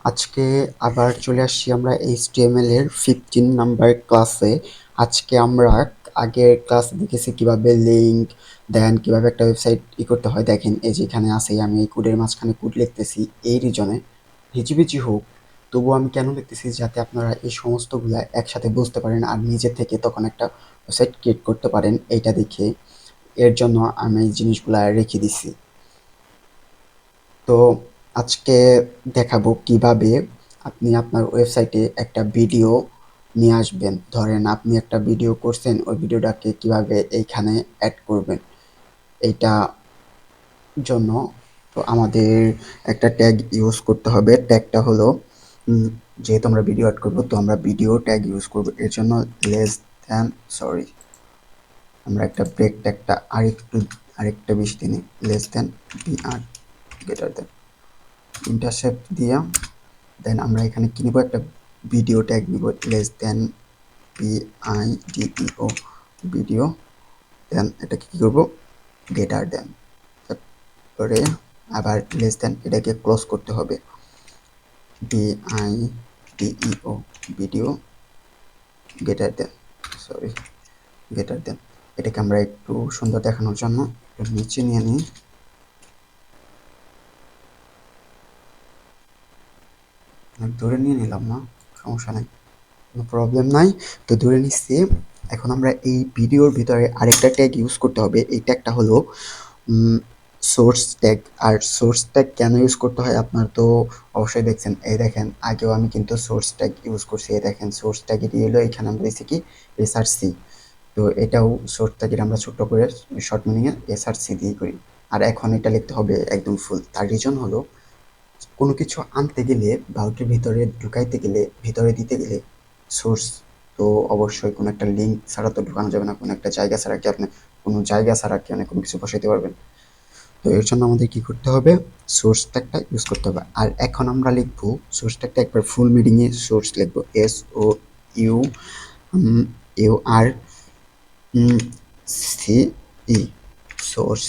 আজকে আবার চলে আসছি আমরা HTML এর 15 নাম্বার ক্লাসে। আজকে আমরা আগের ক্লাসে দেখেছি কিভাবে লিঙ্ক দেন কিভাবে একটা ওয়েবসাইট করতে হয়। দেখেন এই যে এখানে আছে, আমি এই কোডের মাঝখানে কোড লিখতেছি এই রিজনে হিজিবিজি হোক, তবুও আমি কেন লিখতেছি যাতে আপনারা এই সমস্তগুলা একসাথে বুঝতে পারেন আর নিজে থেকে তখন একটা ওয়েবসাইট ক্রিয়েট করতে পারেন। এইটা দেখে এর জন্য আমি এই জিনিসগুলা রেখে দিছি। তো আজকে দেখাবো কিভাবে আপনি আপনার ওয়েবসাইটে একটা ভিডিও নিয়ে আসবেন। ধরেন আপনি একটা ভিডিও করছেন, ওই ভিডিওটাকে কিভাবে এইখানে অ্যাড করবেন। এইটা জন্য তো আমাদের একটা ট্যাগ ইউজ করতে হবে। ট্যাগটা হলো যেহেতু আমরা ভিডিও অ্যাড করবো, তো আমরা ভিডিও ট্যাগ ইউজ করবো। এর জন্য লেস দ্যান আমরা একটা ব্রেক ট্যাগটা আরেকটা বেশি দিই, less than BR greater than intercept দিয়া দেন আমরা এখানে কি নিব, একটা ভিডিও ট্যাগ নিব, লেস দেন PIDEO ভিডিও, দেন এটাকে কি করব, গ্রেটার দেন, তারপরে আবার লেস দেন, এটাকে ক্লোজ করতে হবে, BIDEO video greater than greater than. এটাকে আমরা একটু সুন্দর দেখানোর জন্য নিচে নিয়ে নিই, ধরে নিয়ে নিলাম, না সমস্যা নাই, কোনো প্রবলেম নাই। তো ধরে নিচ্ছি। এখন আমরা এই ভিডিওর ভিতরে আরেকটা ট্যাগ ইউজ করতে হবে। এই ট্যাগটা হলো সোর্স ট্যাগ। আর সোর্স ট্যাগ কেন ইউজ করতে হয় আপনার তো অবশ্যই দেখছেন। এই দেখেন আগেও আমি কিন্তু সোর্স ট্যাগ ইউজ করছি। এই দেখেন সোর্স ট্যাগ এটি হলো, এখানে আমরা দিচ্ছি কি SRC। তো এটাও সোর্স ট্যাগের আমরা ছোট্ট করে শর্ট মিনিংয়ে SRC দিয়ে করি। আর এখন এটা লিখতে হবে একদম ফুল। তার রিজন হলো কোনো কিছু আনতে গেলে বা ওটার ভিতরে ঢুকাইতে গেলে, ভিতরে দিতে গেলে সোর্স তো অবশ্যই কোনো একটা লিঙ্ক ছাড়া তো ঢুকানো যাবে না। কোনো একটা জায়গা ছাড়া কি আপনি কোনো কিছু বসাইতে পারবেন? তো এর জন্য আমাদের কি করতে হবে, সোর্স ট্যাগটা ইউজ করতে হবে। আর এখন আমরা লিখবো সোর্স ট্যাগটা একবার ফুল মিনিংয়ে সোর্স লিখবো, SOURCE সোর্স,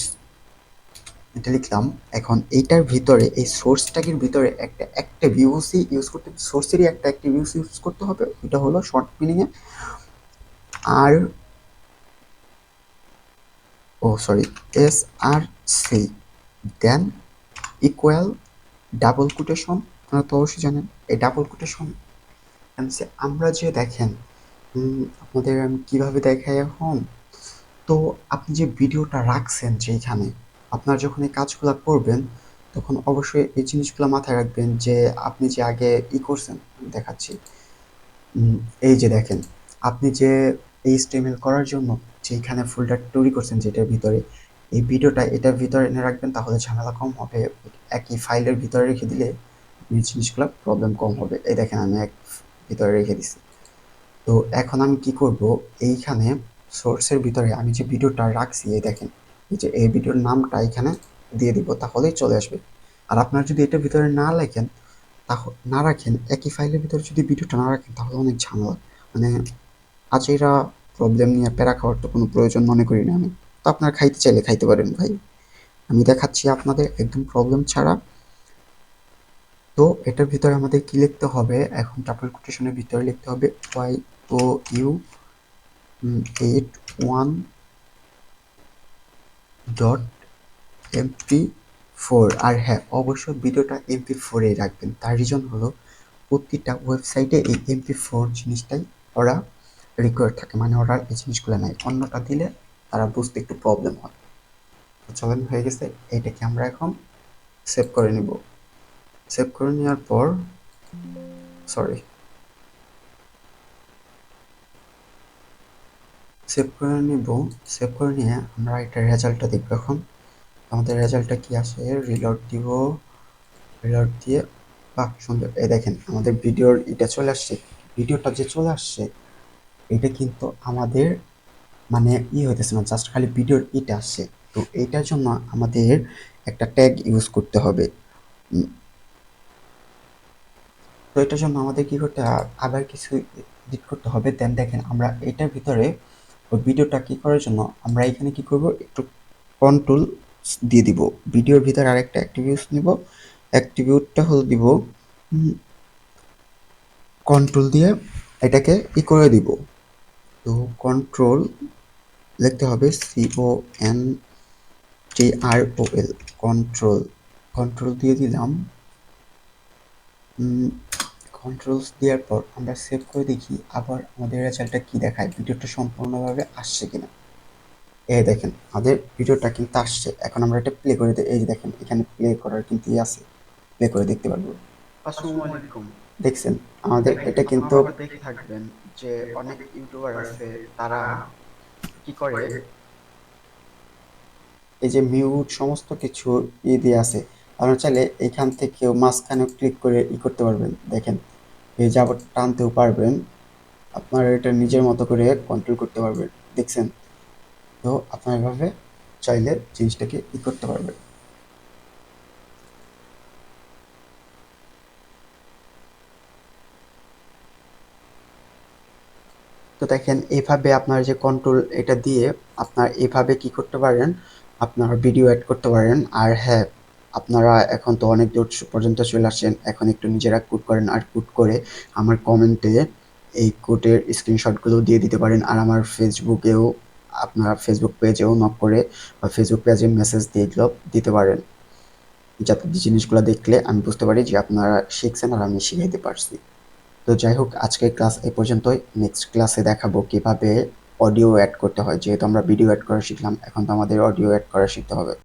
এটা লিখলাম। এখন এইটার ভিতরে এই সোর্স ট্যাগের ভিতরে একটা অ্যাক্টিভ ইউসি ইউজ করতে, সোর্সেরই একটা অ্যাক্টিভ ইউসি ইউজ করতে হবে। এটা হলো শর্ট মিনিংয়ে আর SRC than equal double quotation. আপনারা তো অবশ্যই জানেন এই ডাবল কোটেশন আমরা যে দেখেন আপনাদের আমি কীভাবে দেখাই এখন। তো আপনি যে ভিডিওটা রাখছেন যেইখানে, আপনার যখন এই কাজগুলো করবেন তখন অবশ্যই এই জিনিসগুলো মাথায় রাখবেন যে আপনি যে আগে করছেন, দেখাচ্ছি। এই যে দেখেন আপনি যে HTML করার জন্য যেইখানে ফোল্ডার তৈরি করছেন, যেটার ভিতরে এই ভিডিওটা এটার ভিতরে এনে রাখবেন, তাহলে ঝামেলা কম হবে। একই ফাইলের ভিতরে রেখে দিলে এই জিনিসগুলো প্রবলেম কম হবে। এই দেখেন আমি এক ভিতরে রেখে দিচ্ছি। তো এখন আমি কি করব, এইখানে সোর্সের ভিতরে আমি যে ভিডিওটা রাখছি, এই দেখেন এই যে এই ভিডিওর নামটা এখানে দিয়ে দিব, তাহলেই চলে আসবে। আর আপনার যদি এটার ভিতরে না রাখেন, একই ফাইলের ভিতরে যদি ভিডিওটা না রাখেন, তাহলে অনেক ঝামেলা। মানে আজেরা প্রবলেম নিয়ে প্যারা খাওয়ার তো কোনো প্রয়োজন মনে করি না আমি। তো আপনারা খাইতে চাইলে খাইতে পারেন ভাই, আমি দেখাচ্ছি আপনাদের একদম প্রবলেম ছাড়া। তো এটার ভিতরে আমাদের কি লিখতে হবে, এখন ডাবল কোটেশনের ভিতরে লিখতে হবে YOU81.mp4। আর হ্যাঁ, অবশ্যই ভিডিওটা MP4 এ রাখবেন। তার রিজন হলো প্রতিটা ওয়েবসাইটে এই MP4 জিনিসটাই ওরা রিকোয়ার্ড থাকে, মানে ওরা এই জিনিসগুলো নেয়, অন্যটা দিলে তারা বুঝতে একটু প্রবলেম হয়। তো চলেন, হয়ে গেছে। এইটাকে আমরা এখন সেভ করে নিব। সেভ করে নেওয়ার পর সেভ করে নিয়ে আমরা এটা রেজাল্টটা দেখব। এখন আমাদের রেজাল্টটা কি আসে, রিলোড দিয়ে বাহ সুন্দর। এই দেখেন আমাদের ভিডিওর এটা চলে আসছে। ভিডিওটা যে চলে আসছে এটা কিন্তু আমাদের মানে হইতেছে না, জাস্ট খালি ভিডিওর এটা আসছে। তো এইটার জন্য আমাদের একটা ট্যাগ ইউজ করতে হবে। তো এটার জন্য আমাদের কি করতে হবে, আবার কিছু এডিট করতে হবে। দেন দেখেন আমরা এটার ভিতরে ওই ভিডিওটা কি করার জন্য আমরা এখানে কি করব, একটু কন্ট্রোল দিয়ে দিব। ভিডিওর ভিতরে আরেকটা অ্যাট্রিবিউট নিব, অ্যাট্রিবিউটটা হলো দিব কন্ট্রোল দিয়ে এটাকে করে দিব। তো কন্ট্রোল লিখতে হবে CONTROL, কন্ট্রোল। কন্ট্রোল দিয়ে দিলাম। কন্ট্রোলস দেওয়ার পর আমরা সেভ করে দেখি আবার আমাদের রেজাল্টটা কি দেখায়, ভিডিওটা সম্পূর্ণভাবে আসছে কিনা। এই দেখেন আমাদের ভিডিওটা কিন্তু আসছে। এখন আমরা এটা প্লে করে দিই। এই যে দেখেন এখানে প্লে করার কিন্তু আছে, প্লে করে দেখতে পারবো। আসসালামু আলাইকুম। দেখছেন আমাদের ভাই, এটা কিন্তু আপনারা দেখে থাকবেন যে অনেক ইউটিউবার আছে, তারা কি করে, এই যে মিউট সমস্ত কিছু দিয়ে আছে। আপনারা চাইলে এখান থেকেও মাঝখানেও ক্লিক করে করতে পারবেন। দেখেন এই যে আবার টানতেও পারবেন। আপনারা এটা নিজের মতো করে কন্ট্রোল করতে পারবেন। দেখছেন? তো আপনারা এভাবে চাইলে জিনিসটাকে করতে পারবেন। তো দেখেন এভাবে আপনার যে কন্ট্রোল এটা দিয়ে আপনার এভাবে কি করতে পারেন, আপনার ভিডিও অ্যাড করতে পারেন। আর হ্যাঁ, আপনারা এখন তো অনেক দূর পর্যন্ত চলে আসছেন, এখন একটু নিজেরা কোড করেন। আর কোড করে আমার কমেন্টে এই কোডের স্ক্রিনশটগুলো দিয়ে দিতে পারেন। আর আমার ফেসবুকেও, আপনার ফেসবুক পেজেও নক করে বা ফেসবুক পেজে মেসেজ দিয়ে দিতে পারেন, যাতে জিনিসগুলো দেখলে আমি বুঝতে পারি যে আপনারা শিখছেন আর আমি শিখাইতে পারছি। তো যাই হোক, আজকের ক্লাস এই পর্যন্তই। নেক্সট ক্লাসে দেখাবো কিভাবে অডিও অ্যাড করতে হয়। যেহেতু আমরা ভিডিও অ্যাড করা শিখলাম, এখন তো আমাদের অডিও অ্যাড করা শিখতে হবে।